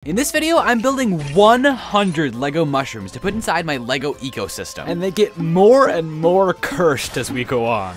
In this video, I'm building 100 Lego mushrooms to put inside my Lego ecosystem. And they get more and more cursed as we go on.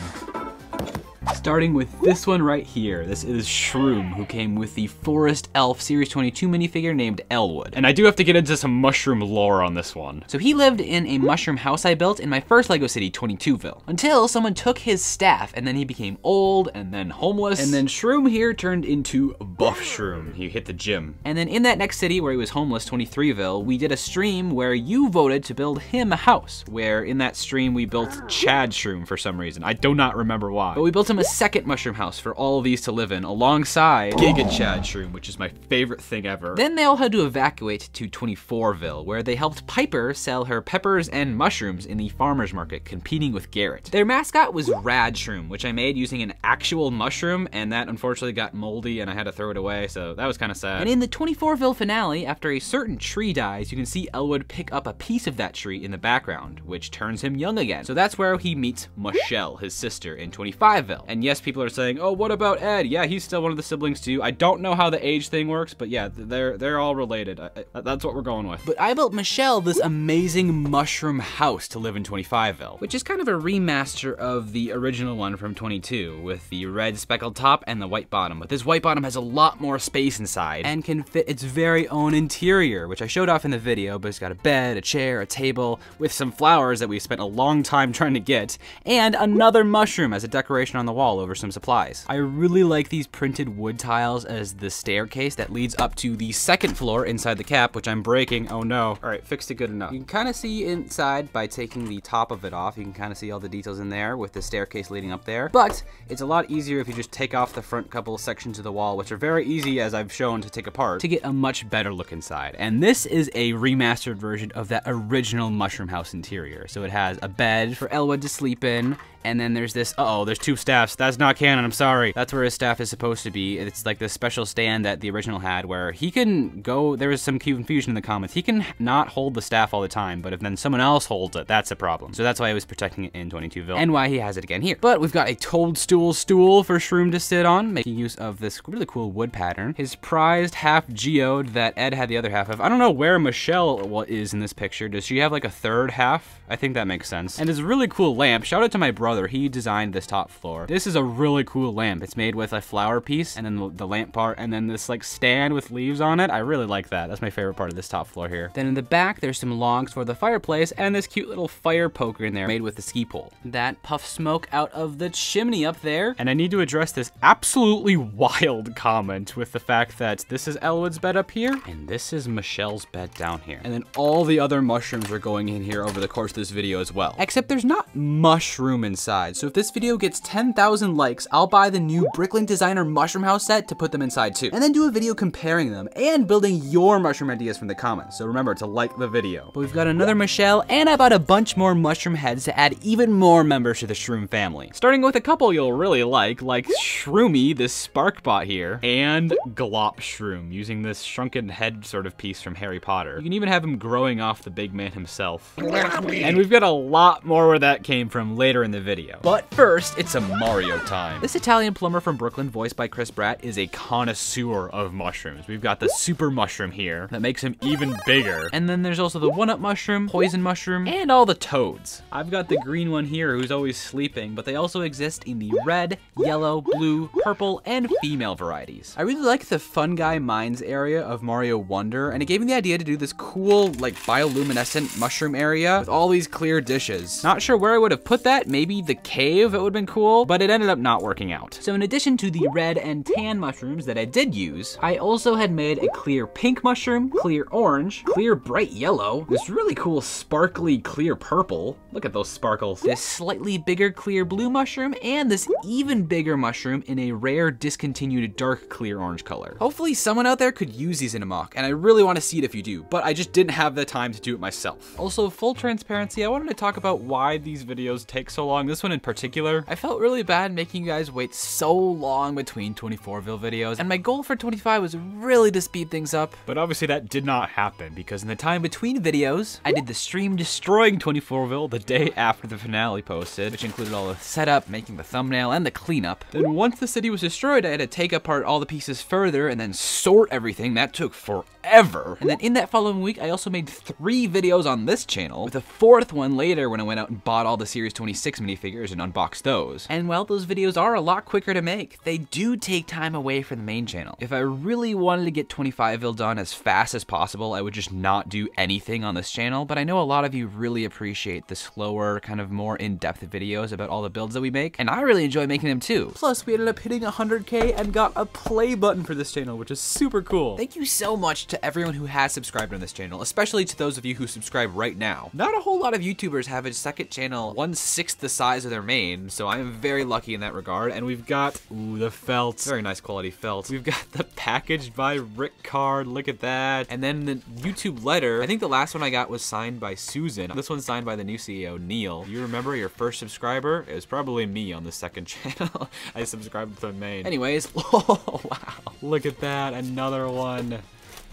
Starting with this one right here. This is Shroom, who came with the Forest Elf Series 22 minifigure named Elwood. And I do have to get into some mushroom lore on this one. So he lived in a mushroom house I built in my first Lego city, 22ville. Until someone took his staff, and then he became old, and then homeless. And then Shroom here turned into Buff Shroom. He hit the gym. And then in that next city where he was homeless, 23ville, we did a stream where you voted to build him a house. Where in that stream we built Chad Shroom for some reason. I do not remember why. But we built him a second mushroom house for all of these to live in, alongside Giga Chad Shroom, which is my favorite thing ever. Then they all had to evacuate to 24ville, where they helped Piper sell her peppers and mushrooms in the farmer's market, competing with Garrett. Their mascot was Rad Shroom, which I made using an actual mushroom, and that unfortunately got moldy and I had to throw it away, so that was kind of sad. And in the 24ville finale, after a certain tree dies, you can see Elwood pick up a piece of that tree in the background, which turns him young again. So that's where he meets Michelle, his sister, in 25ville. And yes, people are saying, oh, what about Ed? Yeah, he's still one of the siblings too. I don't know how the age thing works, but yeah, they're all related. That's what we're going with. But I built Michelle this amazing mushroom house to live in 25ville, which is kind of a remaster of the original one from 22, with the red speckled top and the white bottom. But this white bottom has a lot more space inside and can fit its very own interior, which I showed off in the video, but it's got a bed, a chair, a table, with some flowers that we spent a long time trying to get, and another mushroom as a decoration on the wall over some supplies. I really like these printed wood tiles as the staircase that leads up to the second floor inside the cap, which I'm breaking. Oh no. All right, fixed it good enough. You can kind of see inside by taking the top of it off. You can kind of see all the details in there with the staircase leading up there. But it's a lot easier if you just take off the front couple of sections of the wall, which are very easy, as I've shown, to take apart, to get a much better look inside. And this is a remastered version of that original mushroom house interior. So it has a bed for Elwood to sleep in, and then there's this, there's two staffs. That's not canon, I'm sorry. That's where his staff is supposed to be. It's like this special stand that the original had where he can go, there was some confusion in the comments. He can not hold the staff all the time, but if then someone else holds it, that's a problem. So that's why I was protecting it in 22ville, and why he has it again here. But we've got a toadstool stool for Shroom to sit on, making use of this really cool wood pattern. His prized half geode that Ed had the other half of. I don't know where Michelle is in this picture. Does she have like a third half? I think that makes sense. And his really cool lamp. Shout out to my brother. He designed this top floor. This is a really cool lamp. It's made with a flower piece and then the lamp part and then this like stand with leaves on it. I really like that. That's my favorite part of this top floor here. Then in the back, there's some logs for the fireplace and this cute little fire poker in there made with the ski pole. That puffs smoke out of the chimney up there. And I need to address this absolutely wild comment with the fact that this is Elwood's bed up here and this is Michelle's bed down here. And then all the other mushrooms are going in here over the course of this video as well. Except there's not mushroom inside. So if this video gets 10,000 likes, I'll buy the new Bricklink Designer mushroom house set to put them inside too. And then do a video comparing them and building your mushroom ideas from the comments. So remember to like the video. But we've got another Michelle, and I bought a bunch more mushroom heads to add even more members to the Shroom family. Starting with a couple you'll really like Shroomy, this spark bot here, and Glop Shroom, using this shrunken head sort of piece from Harry Potter. You can even have him growing off the big man himself. And we've got a lot more where that came from later in the video. But first, it's a Mario time. This Italian plumber from Brooklyn, voiced by Chris Pratt, is a connoisseur of mushrooms. We've got the super mushroom here that makes him even bigger. And then there's also the one-up mushroom, poison mushroom, and all the toads. I've got the green one here who's always sleeping, but they also exist in the red, yellow, blue, purple, and female varieties. I really like the Fun Guy Mines area of Mario Wonder, and it gave me the idea to do this cool, like, bioluminescent mushroom area with all these clear dishes. Not sure where I would have put that. Maybe the cave, it would have been cool, but it ended up not working out. So in addition to the red and tan mushrooms that I did use, I also had made a clear pink mushroom, clear orange, clear bright yellow, this really cool sparkly clear purple. Look at those sparkles. This slightly bigger clear blue mushroom, and this even bigger mushroom in a rare discontinued dark clear orange color. Hopefully someone out there could use these in a mock, and I really want to see it if you do, but I just didn't have the time to do it myself. Also, full transparency, I wanted to talk about why these videos take so long. this one in particular, I felt really bad making you guys wait so long between 24ville videos, and my goal for 25 was really to speed things up. But obviously that did not happen, because in the time between videos, I did the stream destroying 24ville the day after the finale posted, which included all the setup, making the thumbnail, and the cleanup. Then once the city was destroyed, I had to take apart all the pieces further and then sort everything. That took forever. And then in that following week, I also made 3 videos on this channel, with a 4th one later when I went out and bought all the Series 26 minifigures and unboxed those. And while those videos are a lot quicker to make, they do take time away from the main channel. If I really wanted to get 25ville done as fast as possible, I would just not do anything on this channel, but I know a lot of you really appreciate the slower, kind of more in-depth videos about all the builds that we make, and I really enjoy making them too. Plus, we ended up hitting 100K and got a play button for this channel, which is super cool. Thank you so much to everyone who has subscribed on this channel, especially to those of you who subscribe right now. Not a whole lot of YouTubers have a second channel 1/6 the size of their main, so I am very lucky in that regard. And we've got, ooh, the felt. Very nice quality felt. We've got the Packaged by Rick card, look at that. And then the YouTube letter, I think the last one I got was signed by Susan. This one's signed by the new CEO, Neil. You remember your first subscriber? It was probably me on the second channel. I subscribed to the main. Anyways, oh wow. Look at that, another one.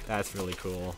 That's really cool.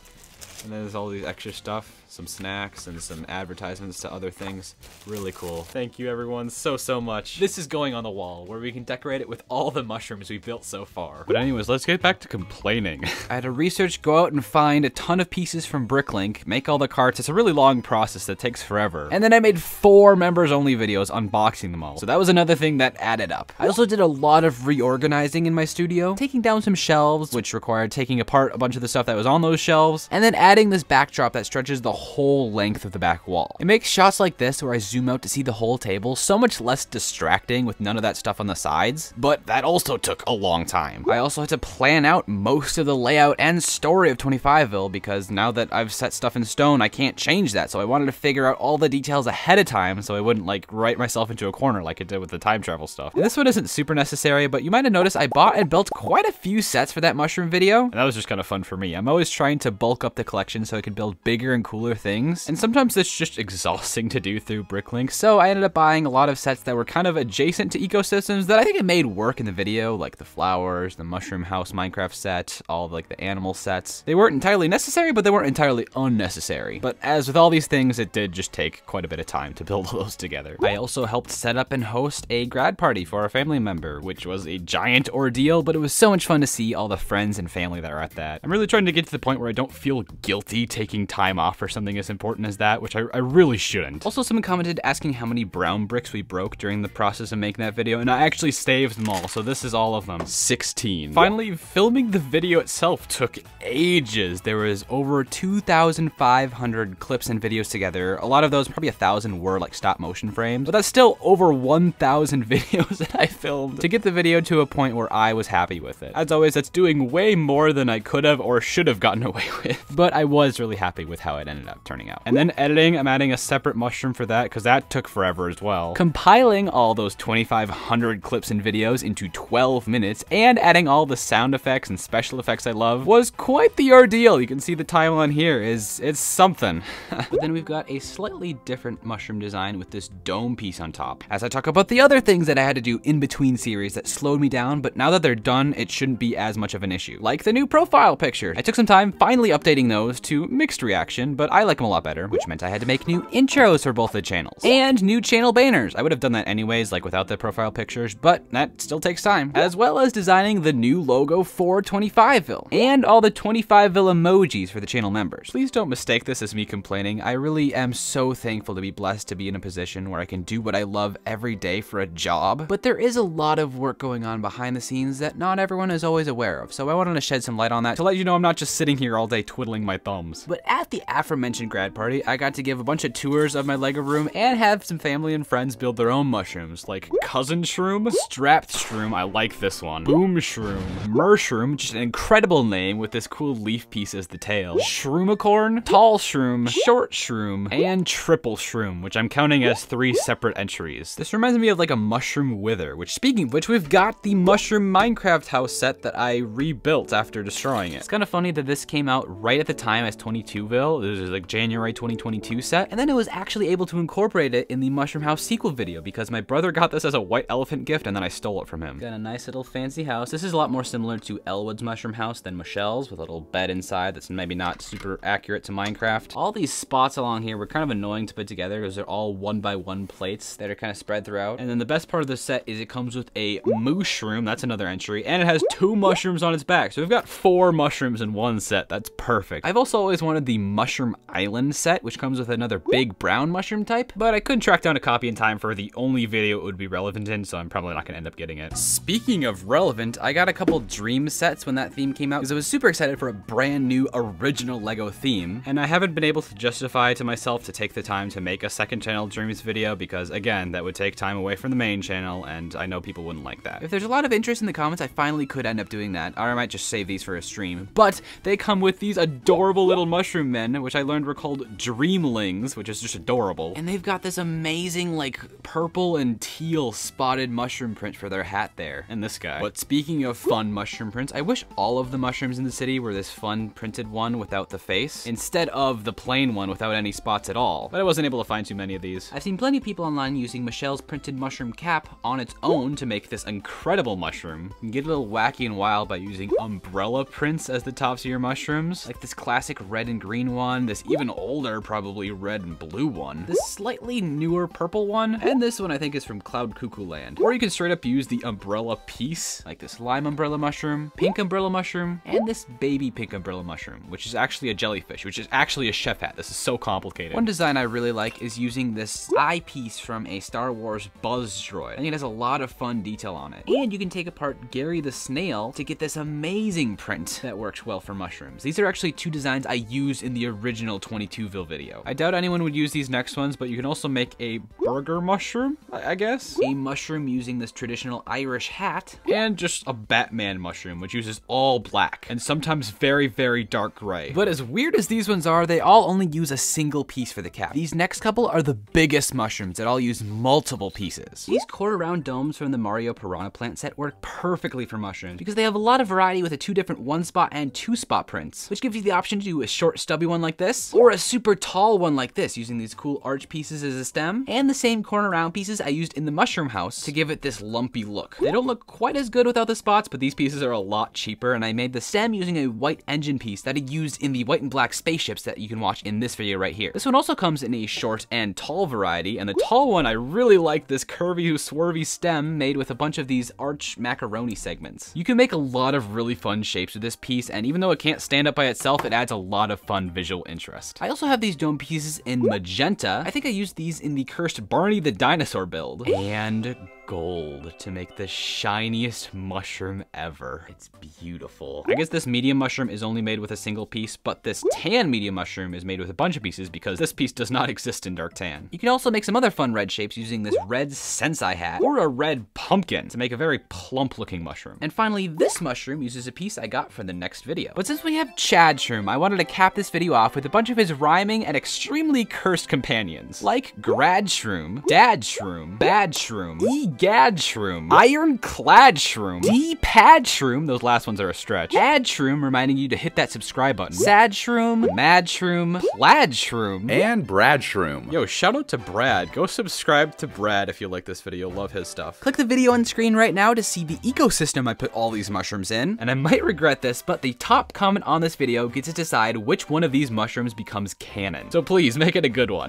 And then there's all these extra stuff, some snacks and some advertisements to other things. Really cool. Thank you everyone so much. This is going on the wall where we can decorate it with all the mushrooms we built so far. But anyways, let's get back to complaining. I had to research, go out and find a ton of pieces from Bricklink, make all the carts. It's a really long process that takes forever. And then I made 4 members only videos unboxing them all. So that was another thing that added up. I also did a lot of reorganizing in my studio, taking down some shelves, which required taking apart a bunch of the stuff that was on those shelves, and then adding this backdrop that stretches the whole length of the back wall. It makes shots like this where I zoom out to see the whole table so much less distracting with none of that stuff on the sides, but that also took a long time. I also had to plan out most of the layout and story of 25ville, because now that I've set stuff in stone, I can't change that, so I wanted to figure out all the details ahead of time so I wouldn't like write myself into a corner like I did with the time travel stuff. And this one isn't super necessary, but you might have noticed I bought and built quite a few sets for that mushroom video, and that was just kind of fun for me. I'm always trying to bulk up the collection so I can build bigger and cooler things, and sometimes it's just exhausting to do through Bricklink, so I ended up buying a lot of sets that were kind of adjacent to ecosystems that I think it made work in the video, like the flowers, the mushroom house Minecraft set, all of like the animal sets. They weren't entirely necessary, but they weren't entirely unnecessary. But as with all these things, it did just take quite a bit of time to build all those together. I also helped set up and host a grad party for a family member, which was a giant ordeal, but it was so much fun to see all the friends and family that are at that. I'm really trying to get to the point where I don't feel guilty taking time off for something as important as that, which I really shouldn't. Also, someone commented asking how many brown bricks we broke during the process of making that video, and I actually saved them all, so this is all of them. 16. Finally, filming the video itself took ages. There was over 2,500 clips and videos together. A lot of those, probably 1,000, were like stop motion frames, but that's still over 1,000 videos that I filmed to get the video to a point where I was happy with it. As always, that's doing way more than I could have or should have gotten away with, but I was really happy with how it ended up turning out. And then editing, I'm adding a separate mushroom for that because that took forever as well. Compiling all those 2,500 clips and videos into 12 minutes and adding all the sound effects and special effects I love was quite the ordeal. You can see the timeline here it's something. But then we've got a slightly different mushroom design with this dome piece on top. As I talk about the other things that I had to do in between series that slowed me down, but now that they're done, it shouldn't be as much of an issue. Like the new profile picture. I took some time finally updating those to mixed reaction, but I like them a lot better, which meant I had to make new intros for both the channels. And new channel banners. I would have done that anyways, like without the profile pictures, but that still takes time. As well as designing the new logo for 25ville. And all the 25ville emojis for the channel members. Please don't mistake this as me complaining. I really am so thankful to be blessed to be in a position where I can do what I love every day for a job. But there is a lot of work going on behind the scenes that not everyone is always aware of. So I wanted to shed some light on that to let you know I'm not just sitting here all day twiddling my thumbs. But at the aforementioned grad party, I got to give a bunch of tours of my Lego room and have some family and friends build their own mushrooms, like Cousin Shroom, Strapped Shroom, I like this one, Boom Shroom, Mershroom, just an incredible name with this cool leaf piece as the tail, Shroomicorn, Tall Shroom, Short Shroom, and Triple Shroom, which I'm counting as 3 separate entries. This reminds me of like a mushroom wither, which speaking of which, we've got the mushroom Minecraft house set that I rebuilt after destroying it. It's kind of funny that this came out right at the time as 22ville. This is like January 2022 set. And then I was actually able to incorporate it in the Mushroom House sequel video because my brother got this as a white elephant gift and then I stole it from him. Got a nice little fancy house. This is a lot more similar to Elwood's Mushroom House than Michelle's, with a little bed inside that's maybe not super accurate to Minecraft. All these spots along here were kind of annoying to put together because they're all 1x1 plates that are kind of spread throughout. And then the best part of the set is it comes with a mushroom, that's another entry, and it has 2 mushrooms on its back. So we've got 4 mushrooms in one set. That's perfect. I've also always wanted the Mushroom Island set, which comes with another big brown mushroom type, but I couldn't track down a copy in time for the only video it would be relevant in, so I'm probably not gonna end up getting it. Speaking of relevant, I got a couple Dream sets when that theme came out because I was super excited for a brand new original LEGO theme, and I haven't been able to justify to myself to take the time to make a second channel Dreams video because, again, that would take time away from the main channel, and I know people wouldn't like that. If there's a lot of interest in the comments, I finally could end up doing that, or I might just save these for a stream. But they come with these adorable little mushroom men, which I learned were called Dreamlings, which is just adorable. And they've got this amazing, like, purple and teal spotted mushroom print for their hat there, and this guy. But speaking of fun mushroom prints, I wish all of the mushrooms in the city were this fun printed one without the face, instead of the plain one without any spots at all. But I wasn't able to find too many of these. I've seen plenty of people online using Michelle's printed mushroom cap on its own to make this incredible mushroom. You can get a little wacky and wild by using umbrella prints as the tops of your mushrooms, like this classic red and green one, this even older, probably red and blue one, this slightly newer purple one, and this one I think is from Cloud Cuckoo Land. Or you can straight up use the umbrella piece, like this lime umbrella mushroom, pink umbrella mushroom, and this baby pink umbrella mushroom, which is actually a jellyfish, which is actually a chef hat. This is so complicated. One design I really like is using this eyepiece from a Star Wars Buzz droid. I think it has a lot of fun detail on it. And you can take apart Gary the Snail to get this amazing print that works well for mushrooms. These are actually 2 designs I used in the original 22ville video. I doubt anyone would use these next ones, but you can also make a burger mushroom, I guess? A mushroom using this traditional Irish hat, and just a Batman mushroom, which uses all black, and sometimes very, very dark gray. But as weird as these ones are, they all only use a single piece for the cap. These next couple are the biggest mushrooms that all use multiple pieces. These quarter-round domes from the Mario Piranha Plant set work perfectly for mushrooms because they have a lot of variety with a 2 different 1-spot and 2-spot prints, which gives you the option to do a short stubby one like this, or a super tall one like this, using these cool arch pieces as a stem, and the same corner round pieces I used in the Mushroom House to give it this lumpy look. They don't look quite as good without the spots, but these pieces are a lot cheaper, and I made the stem using a white engine piece that I used in the white and black spaceships that you can watch in this video right here. This one also comes in a short and tall variety, and the tall one, I really like this curvy, swervy stem made with a bunch of these arch macaroni segments. You can make a lot of really fun shapes with this piece, and even though it can't stand up by itself, it adds a lot of fun visual interest. I also have these dome pieces in magenta. I think I used these in the cursed Barney the Dinosaur build. And gold to make the shiniest mushroom ever. It's beautiful. I guess this medium mushroom is only made with a single piece, but this tan medium mushroom is made with a bunch of pieces because this piece does not exist in dark tan. You can also make some other fun red shapes using this red Sensei hat or a red pumpkin to make a very plump looking mushroom. And finally, this mushroom uses a piece I got for the next video. But since we have Chad Shroom, I wanted to cap this video off with a bunch of his rhyming and extremely cursed companions, like Grad Shroom, Dad Shroom, Bad Shroom, Egad Shroom, Ironclad Shroom, D-Pad Shroom, those last ones are a stretch, Ad Shroom reminding you to hit that subscribe button, Sad Shroom, Mad Shroom, Plaid Shroom, and Brad Shroom. Yo, shout out to Brad. Go subscribe to Brad if you like this video. Love his stuff. Click the video on screen right now to see the ecosystem I put all these mushrooms in. And I might regret this, but the top comment on this video gets to decide which one of these mushrooms becomes canon. So please make it a good one.